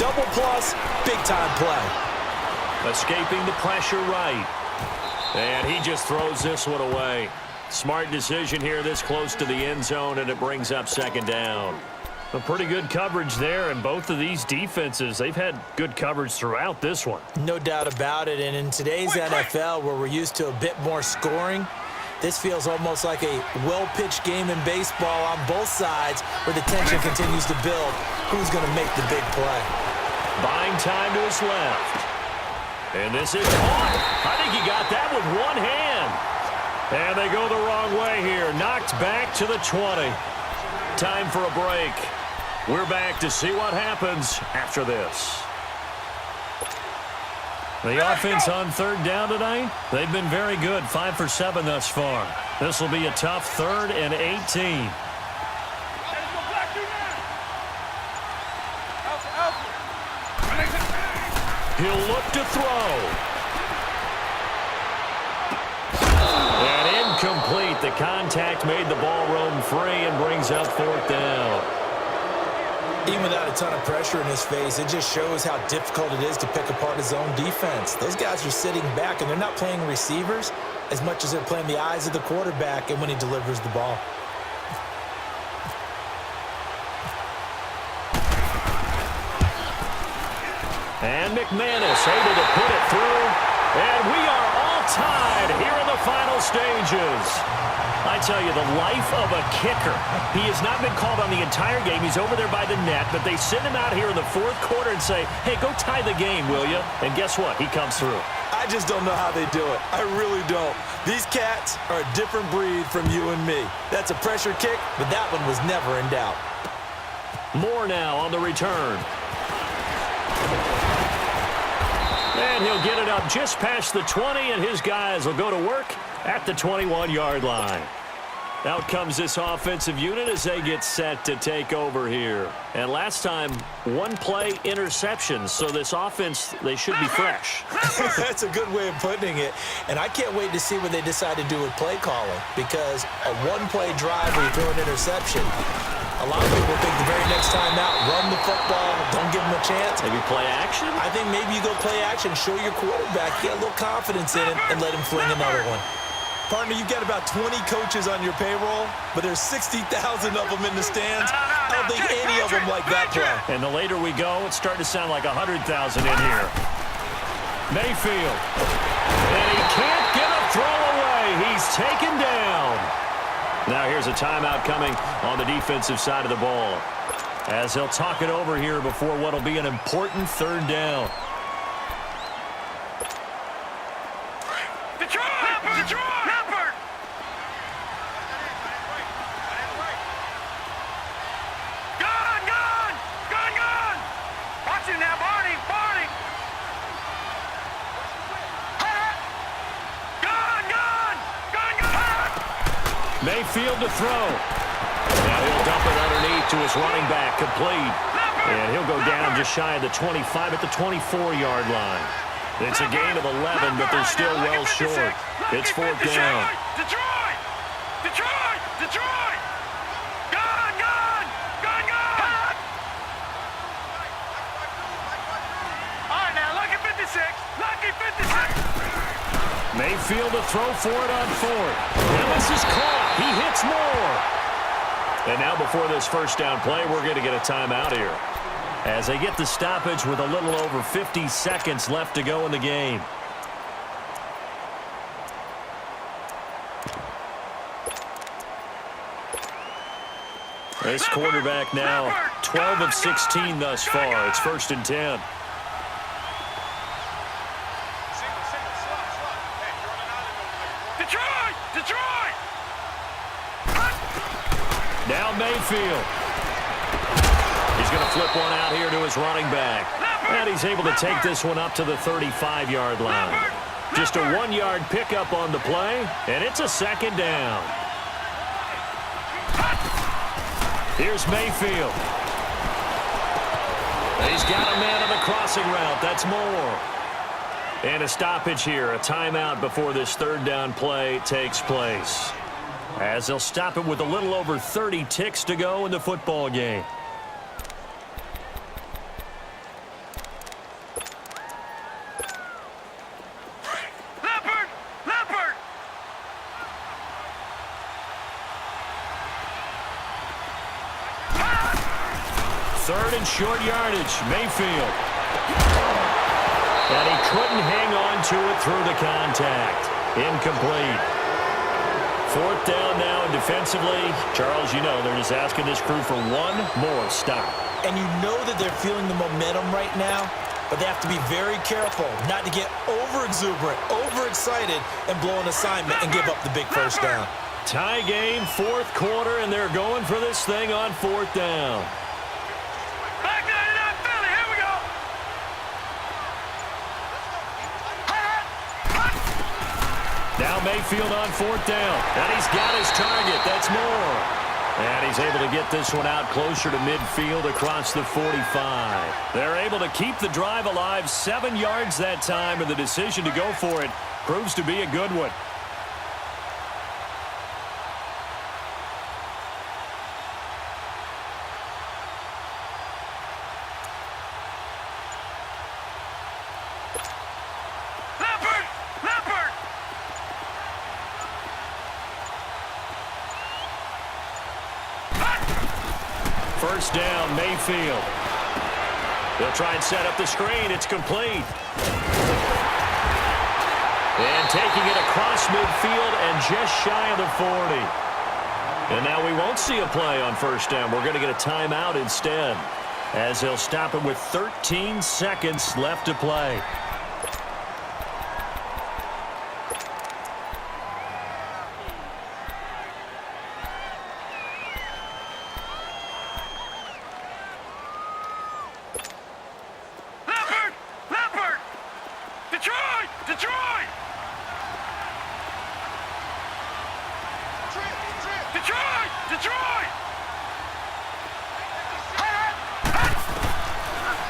double plus, big-time play. Escaping the pressure right. And he just throws this one away. Smart decision here this close to the end zone, and it brings up second down. A pretty good coverage there, and both of these defenses, they've had good coverage throughout this one. No doubt about it, and in today's NFL, where we're used to a bit more scoring, this feels almost like a well-pitched game in baseball on both sides where the tension continues to build. Who's going to make the big play? Buying time to his left. And this is caught. I think he got that with one hand. And they go the wrong way here. Knocked back to the 20. Time for a break. We're back to see what happens after this. The offense on third down tonight, they've been very good, 5 for 7 thus far. This will be a tough 3rd and 18. He'll look to throw. And incomplete. The contact made the ball roam free and brings up 4th down. Even without a ton of pressure in his face, it just shows how difficult it is to pick apart his own defense. Those guys are sitting back, and they're not playing receivers as much as they're playing the eyes of the quarterback and when he delivers the ball. And McManus able to put it through. And we are all tied here in the final stages. I tell you, the life of a kicker. He has not been called on the entire game. He's over there by the net, but they send him out here in the 4th quarter and say, hey, go tie the game, will you? And guess what? He comes through. I just don't know how they do it. I really don't. These cats are a different breed from you and me. That's a pressure kick, but that one was never in doubt. More now on the return. And he'll get it up just past the 20, and his guys will go to work at the 21-yard line. Out comes this offensive unit as they get set to take over here. And last time, 1-play interception, so this offense, they should be fresh. That's a good way of putting it. And I can't wait to see what they decide to do with play calling, because a 1-play drive where you throw an interception, a lot of people think the very next time out, run the football, don't give them a chance. Maybe play action? I think maybe you go play action, show your quarterback, get a little confidence in him, and let him fling another one. Partner, you've got about 20 coaches on your payroll, but there's 60,000 of them in the stands. I don't think any of them like that play. And the later we go, it's starting to sound like 100,000 in here. Mayfield. And he can't get a throw away. He's taken down. Now here's a timeout coming on the defensive side of the ball, as they'll talk it over here before what will be an important 3rd down. Mayfield to throw. Now he'll dump it underneath to his running back, complete. And he'll go down just shy of the 25 at the 24-yard line. It's a gain of 11, but they're still well short. It's 4th down. Detroit! Detroit! Detroit! Gone! Gone! Gone! Gone! All right, now, lucky 56. Lucky 56. Mayfield to throw for it on 4th. And this is caught. He hits more. And now before this first down play, we're going to get a timeout here, as they get the stoppage with a little over 50 seconds left to go in the game. This quarterback now 12 of 16 thus far. It's 1st and 10. Detroit! Detroit! Now Mayfield. He's going to flip one out here to his running back. And he's able to take this one up to the 35-yard line. Just a 1-yard pickup on the play, and it's a 2nd down. Here's Mayfield. He's got a man on the crossing route. That's more. And a stoppage here, a timeout before this 3rd down play takes place, as they'll stop it with a little over 30 ticks to go in the football game. 3rd and short yardage. Mayfield. And he couldn't hang on to it through the contact. Incomplete. 4th down now, and defensively, Charles, you know, they're just asking this crew for one more stop. And you know that they're feeling the momentum right now, but they have to be very careful not to get over-exuberant, over-excited, and blow an assignment and give up the big first down. Tie game, 4th quarter, and they're going for this thing on 4th down. Madden NFL, here we go. Now Mayfield on 4th down. And he's got his target. That's Moore. And he's able to get this one out closer to midfield across the 45. They're able to keep the drive alive, 7 yards that time, and the decision to go for it proves to be a good one. First down, Mayfield. They'll try and set up the screen. It's complete. And taking it across midfield and just shy of the 40. And now we won't see a play on first down. We're going to get a timeout instead, as they'll stop it with 13 seconds left to play.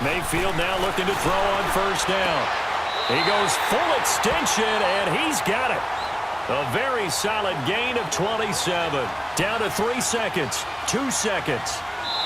Mayfield now looking to throw on first down. He goes full extension, and he's got it. A very solid gain of 27. Down to 3 seconds, 2 seconds.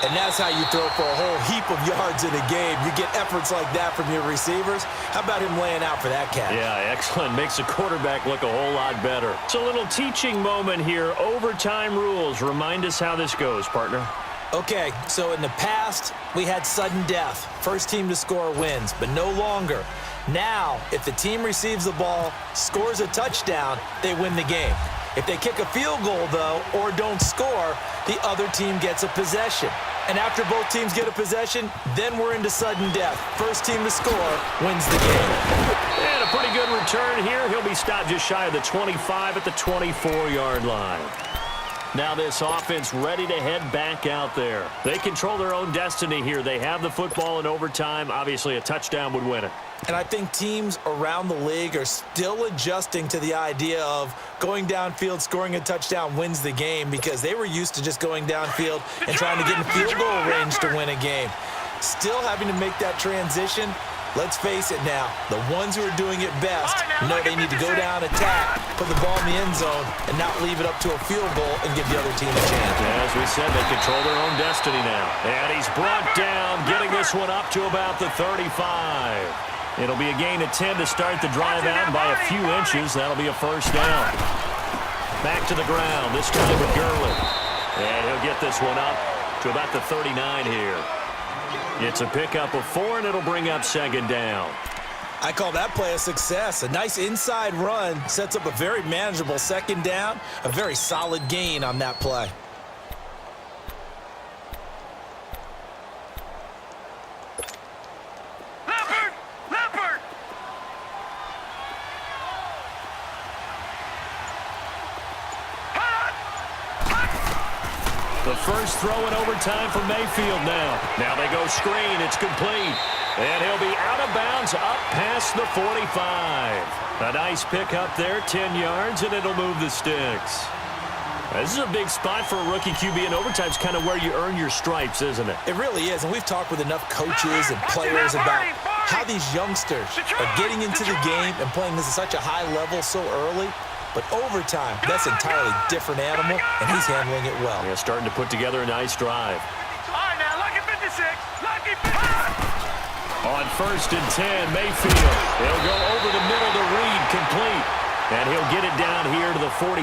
And that's how you throw for a whole heap of yards in a game. You get efforts like that from your receivers. How about him laying out for that catch? Yeah, excellent. Makes the quarterback look a whole lot better. It's a little teaching moment here. Overtime rules. Remind us how this goes, partner. Okay, so in the past, we had sudden death. First team to score wins, but no longer. Now, if the team receives the ball, scores a touchdown, they win the game. If they kick a field goal, though, or don't score, the other team gets a possession. And after both teams get a possession, then we're into sudden death. First team to score wins the game. And a pretty good return here. He'll be stopped just shy of the 25 at the 24-yard line. Now this offense ready to head back out there. They control their own destiny here. They have the football in overtime. Obviously, a touchdown would win it. And I think teams around the league are still adjusting to the idea of going downfield, scoring a touchdown wins the game, because they were used to just going downfield and trying to get in field goal range to win a game. Still having to make that transition. Let's face it now, the ones who are doing it best know they need to go down, attack, put the ball in the end zone, and not leave it up to a field goal and give the other team a chance. As we said, they control their own destiny now. And he's brought down, getting this one up to about the 35. It'll be a gain of 10 to start the drive out, and by a few inches, that'll be a first down. Back to the ground, this time with Gurley. And he'll get this one up to about the 39 here. It's a pickup of 4, and it'll bring up second down. I call that play a success. A nice inside run sets up a very manageable second down, a very solid gain on that play. The first throw in overtime for Mayfield now. Now they go screen. It's complete. And he'll be out of bounds up past the 45. A nice pickup there, 10 yards, and it'll move the sticks. This is a big spot for a rookie QB, and overtime's kind of where you earn your stripes, isn't it? It really is, and we've talked with enough coaches and players about how these youngsters are getting into the game and playing this at such a high level so early. But overtime, that's an entirely different animal, and he's handling it well. Yeah, starting to put together a nice drive. All right, now, lucky 56. Lucky 56. On 1st and 10, Mayfield. He'll go over the middle to Reed, complete. And he'll get it down here to the 43.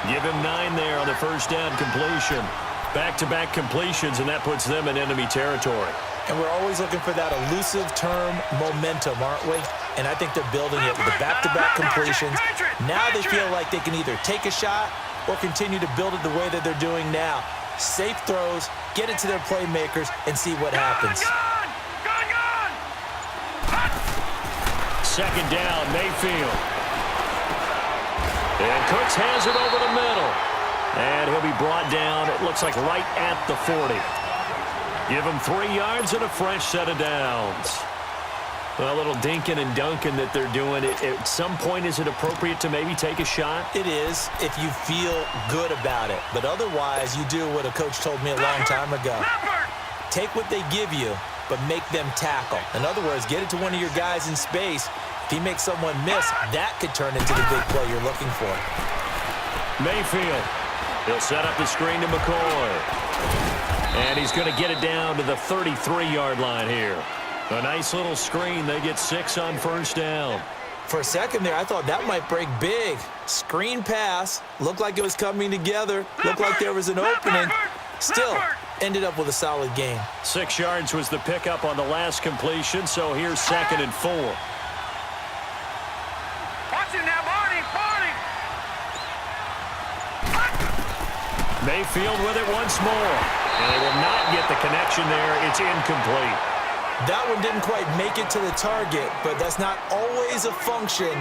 Give him 9 there on the first down completion. Back-to-back completions, and that puts them in enemy territory. And we're always looking for that elusive term momentum, aren't we? And I think they're building it with the back-to-back completions. Now they feel like they can either take a shot or continue to build it the way that they're doing now. Safe throws, get it to their playmakers, and see what happens. Second down, Mayfield. And Cooks has it over the middle. And he'll be brought down, it looks like right at the 40. Give him 3 yards and a fresh set of downs. Well, a little dinking and dunking that they're doing. At some point, is it appropriate to maybe take a shot? It is if you feel good about it. But otherwise, you do what a coach told me a long time ago. Take what they give you, but make them tackle. In other words, get it to one of your guys in space. If he makes someone miss, that could turn into the big play you're looking for. Mayfield. He'll set up the screen to McCoy. And he's going to get it down to the 33-yard line here. A nice little screen. They get 6 on first down. For a second there, I thought that might break big. Screen pass. Looked like it was coming together. Looked like there was an opening. Still, ended up with a solid gain. 6 yards was the pickup on the last completion, so here's 2nd and 4. Watch it now, Barney. Mayfield with it once more. And they will not get the connection there. It's incomplete. That one didn't quite make it to the target, but that's not always a function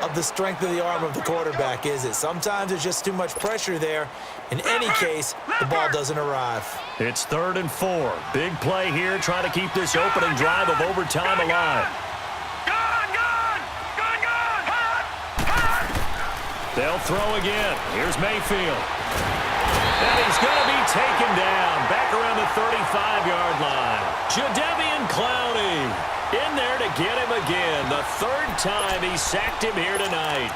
of the strength of the arm of the quarterback, is it? Sometimes there's just too much pressure there. In any case, the ball doesn't arrive. It's 3rd and 4. Big play here, trying to keep this opening drive of overtime alive. They'll throw again. Here's Mayfield. And he's going to be taken down back around the 35-yard line. Jadeveon Clowney in there to get him again. The 3rd time he sacked him here tonight.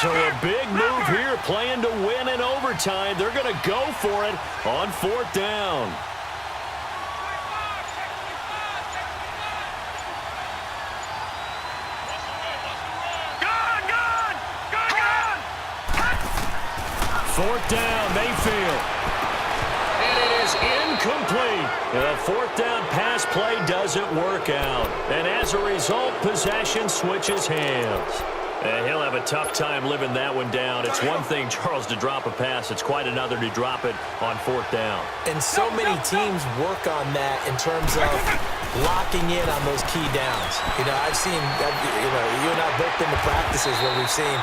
So a big move here, playing to win in overtime. They're going to go for it on 4th down. Fourth down, Mayfield. And it is incomplete. The 4th down pass play doesn't work out. And as a result, possession switches hands. And he'll have a tough time living that one down. It's one thing, Charles, to drop a pass. It's quite another to drop it on 4th down. And so many teams work on that in terms of locking in on those key downs. You know, I've seen, you and I have both been to practices where we've seen,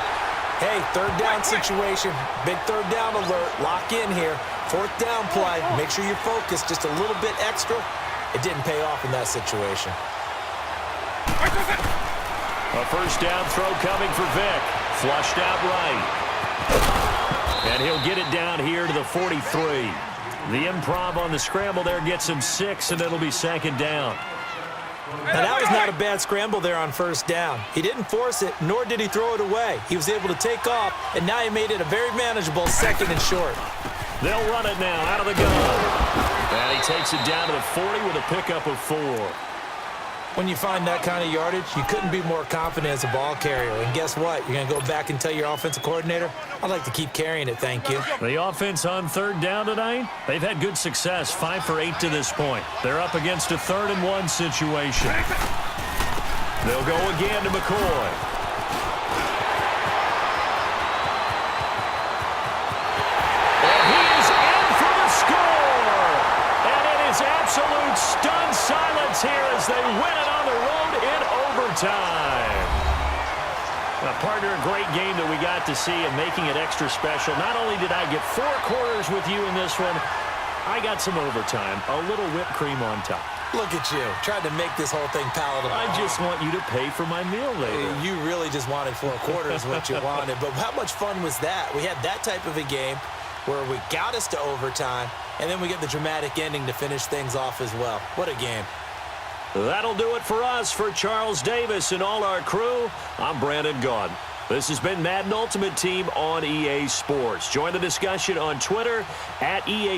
hey, 3rd down situation, big 3rd down alert, lock in here. 4th down play, make sure you're focused just a little bit extra. It didn't pay off in that situation. A first down throw coming for Vick. Flushed out right. And he'll get it down here to the 43. The improv on the scramble there gets him 6, and it'll be 2nd down. Now, that was not a bad scramble there on first down. He didn't force it, nor did he throw it away. He was able to take off, and now he made it a very manageable 2nd and short. They'll run it now out of the gun. And he takes it down to the 40 with a pickup of 4. When you find that kind of yardage, you couldn't be more confident as a ball carrier. And guess what? You're going to go back and tell your offensive coordinator, I'd like to keep carrying it, thank you. The offense on 3rd down tonight, they've had good success, 5 for 8 to this point. They're up against a 3rd and 1 situation. They'll go again to McCoy. And he is in for the score. And it is absolute stunned silence here as they win it on the road in overtime. Partner, a great game that we got to see and making it extra special. Not only did I get 4 quarters with you in this one, I got some overtime, a little whipped cream on top. Look at you, trying to make this whole thing palatable. I just want you to pay for my meal later. You really just wanted 4 quarters what you wanted. But how much fun was that? We had that type of a game where we got us to overtime, and then we get the dramatic ending to finish things off as well. What a game. That'll do it for us. For Charles Davis and all our crew, I'm Brandon Gaudin. This has been Madden Ultimate Team on EA Sports. Join the discussion on Twitter at EA.